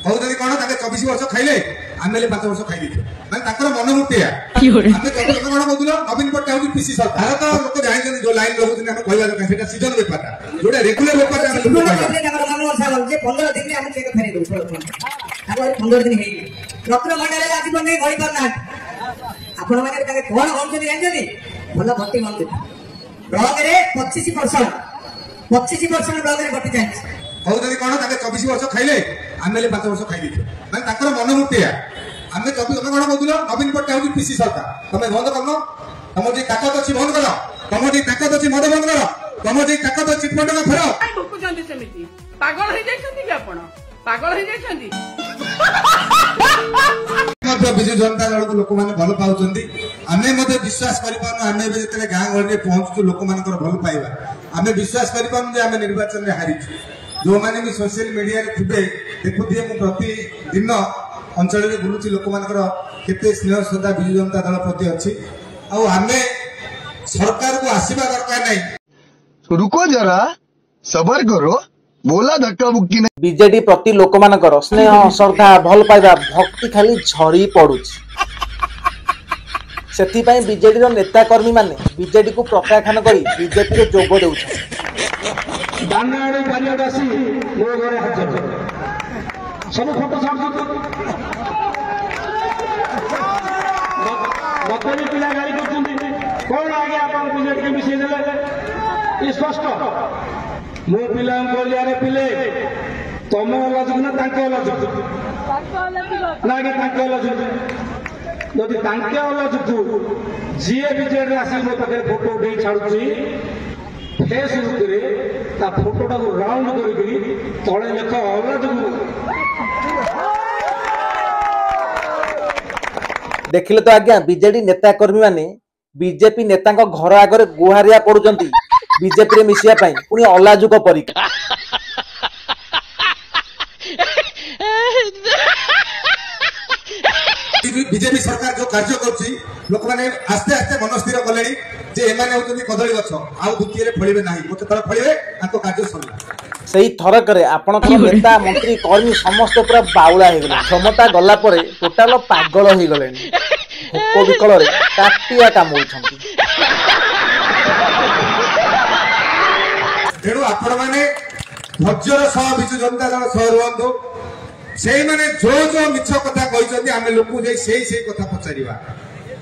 कहते कौन 24 वर्ष खाइले आम 5 वर्ष खाई मैंने मनोवृत्ति आम 24 कौन कहूल नवीन पट्टनायक हूँ पीसी सरकार तो लोग जानते जो लाइन लगुन आम कहवा दरकार सीजन बेपार जो रेगुलर बेपार 15 दिन आम चेक फेरी दो 15 दिन रत्न भंडार आज बन गढ़ी पारना आपण मैंने कौन कहते जानते भल भर्ती हूँ ब्लॉक रे 25% ब्लॉक रे भर्ती चाहिए कहते कौन 24 वर्ष खाइले आम 5 वर्ष खाई मैंने मनोवृत्ति आम 24 कौन कहूल नवीन पट्टनायक हूँ पीसी सरकार तुम बंद कर तुम जो ताकत अच्छी बंद कर तुम जो ताकत अच्छी मद बंद कर तुम जो ताकत अच्छी चिटफंड फेर पागल हो जाइछन्ती कि आपण पागल हो जाइछन्ती विजु जनता दल को लोक मैंने भल पाँच आम विश्वास कर गाँ गहली पहुंचु लोक मान भल पाइबा आम विश्वास कर निर्वाचन में हारीचु जो मैंने भी सोशल मीडिया थे देखुए मुझे प्रतिदिन अंचल में बुलूची लोक मान केते स्नेह श्रद्धा विजु जनता दल प्रति अच्छी आम सरकार को आसवा दरकार नहीं रुको जरा सबर करो बोला धक्का मुक्की नहीं बीजेडी प्रति लोक मानकर स्नेह श्रद्धा भल पाइबा भक्ति खाली झरी पड़ुछि सेथिपाई बीजेडी नेता कर्मी माने बीजेडी को प्रत्याख्यान करी बीजेपी रे जोग देउछन दानाड़ी कार्यदासी मो घरे हाजर सब फोटो छाड़ बतरी पिला गाड़ी करछन्ती कोन आगे आपन बीजेडी के मिसे देले स्पष्ट मो पिला कोलियारे पिले तम लजुक ना तांके लजुक ना के तांके लजुक जदि तांके लजुक जीए बीजेडी आसी मो पाखे फोटो दे छाडुची फेसबुक रे ता फोटोटा को राउंड करके तळे लेख अलजुक देखिले तो आज्ञा बीजेडी नेता कर्मी माने बीजेपी नेता घर आगे गुहारिया पड़ुचंती बीजेपी रे मिसिया पाई पुनी अलाजुक परीक्षा बीजेपी सरकार जो कार्य करुच्ची लोक मैंने आस्ते आस्ते मन स्थिर कले जे एमाने होतनी कदली गछ आउ द्वितीय रे फळिबे नाही गोटे थर फळिबे आको कार्य सरला सही थरक रे आपण नेता मंत्री कर्मी समस्त पूरा बाउला हे गले क्षमता गला परे टोटल पागल हे गले भोक विकल रे काटिया काम होछंती तेणु आपण माने धैर्यर सह विजु जनता दल सह रुहंतु से माने जो जो मिछ कथा कहते आम लोक से कथा पचारिबा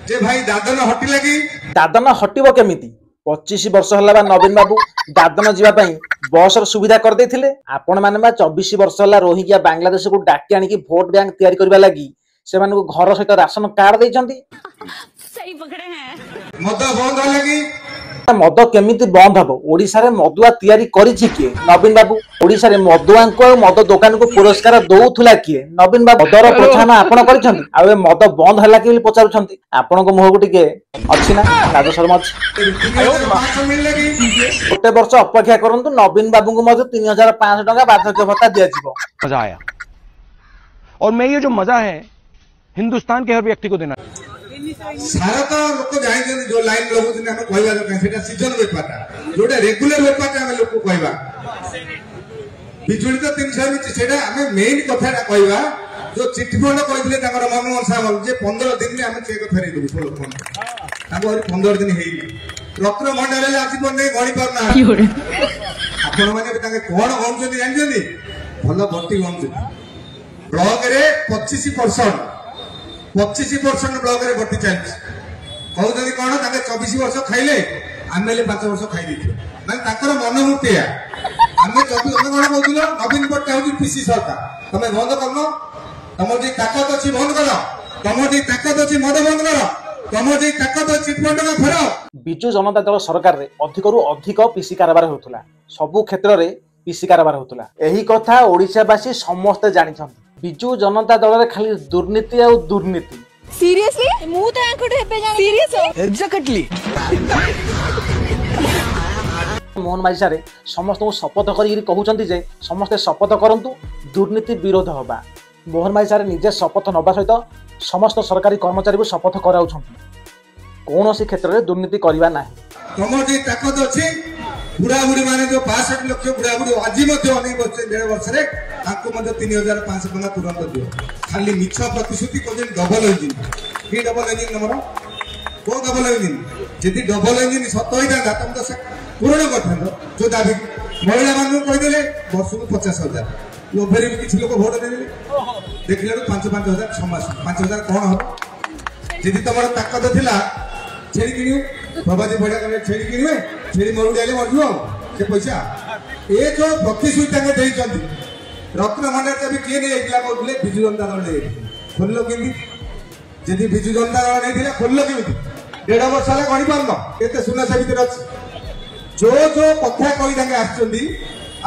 जे भाई दादन हटी लगी दादन हटिबो केमिति 25 वर्ष हला नवीन बाबू दादन जीवा पई बस र सुविधा कर देथिले आपण माने बा 24 वर्ष हला रोहिंग्या बांग्लादेश को डाकी आनी की वोट बैंक तैयारी करबा लागि से माने को घर सहित राशन कार्ड दैछंती सही पकड़े हैं मद बंद लगी मद केमिति बंद हबो ओडिसा रे मदुआ तैयारी करिछि किए नवीन बाबू ओडिसा रे मदुआ को मद दुकान को पुरस्कार दउथुला किए नवीन बाबू मदर प्रोत्साहन आपण करिछंती आ मद बंद हला कि पचारुछंती आपण को मुह को टिके अछि ना राज शर्मा गोटे वर्ष अपेक्षा करंतु नवीन बाबू को मद 3500 टका बार्धक्य भत्ता दिया जिवो मजा आया और मैं ये जो मजा है हिंदुस्तान के हर व्यक्ति को देना सारा तो लोक जानते जो लाइन लगुन आम कहवा दरकार सीजन बेपार जो रेगुलर बेपार आम लोक कहवा बिजुली तो 300 मिनिट आम मेन कथा कहवा जो चिटफंड कहते मनमोहन सामल जे 15 दिन में आम चेक फेरी दू लोक 15 दिन रत्न भंडार आज बन गढ़ी पारना आपण मैंने कौन कहते जानते भल भर्ती हूँ ब्लॉक रे 25% ब्लॉक रे भर्ती चलती कहते कौन 24 वर्ष खाइले आम 5 वर्ष खाई मैंने मनोवृत्ति आम 24 कौन कहूल नवीन पट्टनायक हूँ पीसी सरकार तुम बंद कर तुम जो ताकत अच्छी बंद कर तुम जो ताकत अच्छी मद बंद कर तुम जो ताकत अच्छी चिटफंड फेर बिजु जनता दल सरकार रे अधिकरू अधिक पीसी कारोबार होतुला सबु क्षेत्र रे पीसी कारोबार होतुला एही कथा ओडिसावासी समस्त जानिछंती बिजु जनता दल रे खाली दुर्नीति आ दुर्नीति सीरियसली मु तो एंकट हेबे जानि सीरियस एग्जैक्टली मोहन माझी सारे समस्त को शपथ करी कहउचंती जे समस्त शपथ करंतु दुर्नीति विरोध होबा मोहन माझी सारे निजे शपथ नबा सहित समस्त सरकारी कर्मचारी को शपथ कराउछंती कौन सी क्षेत्र में दुर्नीति करवा ना तुम जो ताकत अच्छी बुढ़ा बुढ़ी मैंने जो 65 लक्ष बुढ़ा बुढ़ी आज अनेक बच्चे 1.5 वर्ष 3,500 टका तुरंत दियो खाली मिछ प्रतिश्रुति कहते डबल इंजिन कि डबल इंजिन नंबर को डबल इंजिन जदि डबल इंजिन सत होता तुम तो पूरण कर जो दाबी महिला मान कहीदे वर्ष को 50,000 लोभे भी किसी लोग भोट दे देखला 5,000 6 मास 5,000 कौन हम जदि तुम ताकत थिला छेड़ी किणु प्रभाजी बढ़िया कहे छेड़ी किणवे छेड़ी मरुड़ी आइले मरजु से पैसा ए जो प्रतिश्रुति देते रत्न भंडार भी किए नहीं जाइला कहते विजु जनता दल नहीं खोल केमी जदि विजु जनता दल नहीं खोल केमी 1.5 वर्ष है गणी पार एत सुना से भर अच्छी जो जो कथा कही आसुँच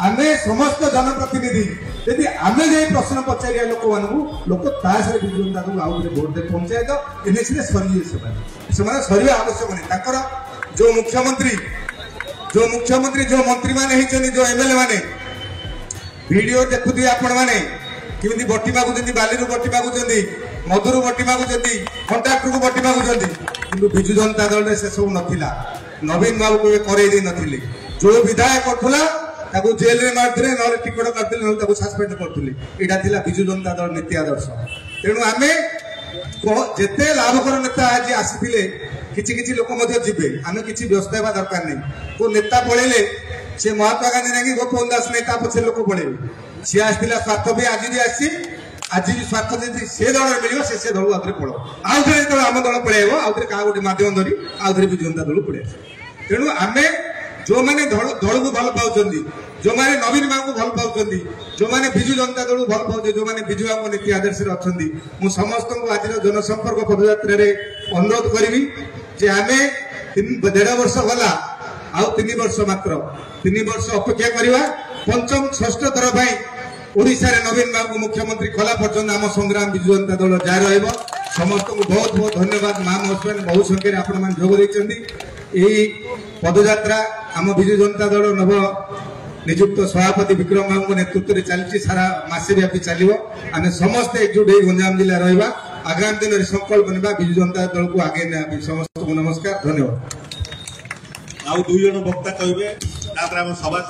आम समस्त जनप्रतिनिधि यदि आम जाए प्रश्न पचारिया लोक मान लोक ताशे विजु जनता दल आउ भोट दे पंचायत एनएसी सरी सरिया आवश्यक नहीं जो मुख्यमंत्री जो मंत्री माने जो एमएलए माने वीडियो देखुथि आपण माने किमिति बट्टी मागुचंदी बालीरु बट्टी मागुचंदी मधुरु बट्टी मागुचंदी कंट्राक्टर को बट्टी मागुचंदी किंतु विजु जनता दल रे से सब नथिला नवीन बाबू को करे दे नथिले जो विधायक करथुला ताको जेल रे मारथिले नले टिकट काटथिले नले ताको सस्पेंड करथुले एटा थिला विजु जनता दल नीति आदर्श तेनु आमे जेते लाभकर नेता आज आसीथिले किछि किछि लोक मध्ये जिबे आमे किछि व्यवस्था हेबा दरकार नै को नेता पळेले से महात्मा गांधी नहीं गोपबंधु दास नेता पछे लोक पड़े सी आसला स्वार्थ भी आज भी आसी आज भी स्वार्थ जब से दल मिल से दल आउे पड़ो आउे जो आम दल पलैब आउे क्या गोटे मध्यम धरी आउे विजु जनता दल पड़े तेणु आम जो मैंने दल को भल पाँच जो मैंने नवीन बाबू को भल पाँच जो मैंने विजु जनता दल को भल पाँच जो मैंने विजु बाबू नीति आदर्श अच्छा मुझे समस्त आज जनसंपर्क पदयात्रा अनुरोध करी जे आम 1.5 वर्ष गला आउ 3 वर्ष मात्र 3 वर्ष अपेक्षा करवा पंचम षष्ठ थर ओडिशा रे नवीन बाबू मुख्यमंत्री कला पर्यंत आम संग्राम विजु जनता दल जारी रहिब समस्त को बहुत बहुत धन्यवाद मां महोत्सव बहुत संख्या आपण मान जोग देइचंदी एही पदयात्रा आम विजु जनता दल नव नियुक्त सभापति विक्रम बाबू नेतृत्व में चलती सारा मासे व्यापी चलो आम समस्त एकजुट हो गंजाम जिला रहा आगामी दिन में संकल्प बनवा विजु जनता दल को आगे समस्त को नमस्कार धन्यवाद। आउ 2 जन वक्ता कहबे सभा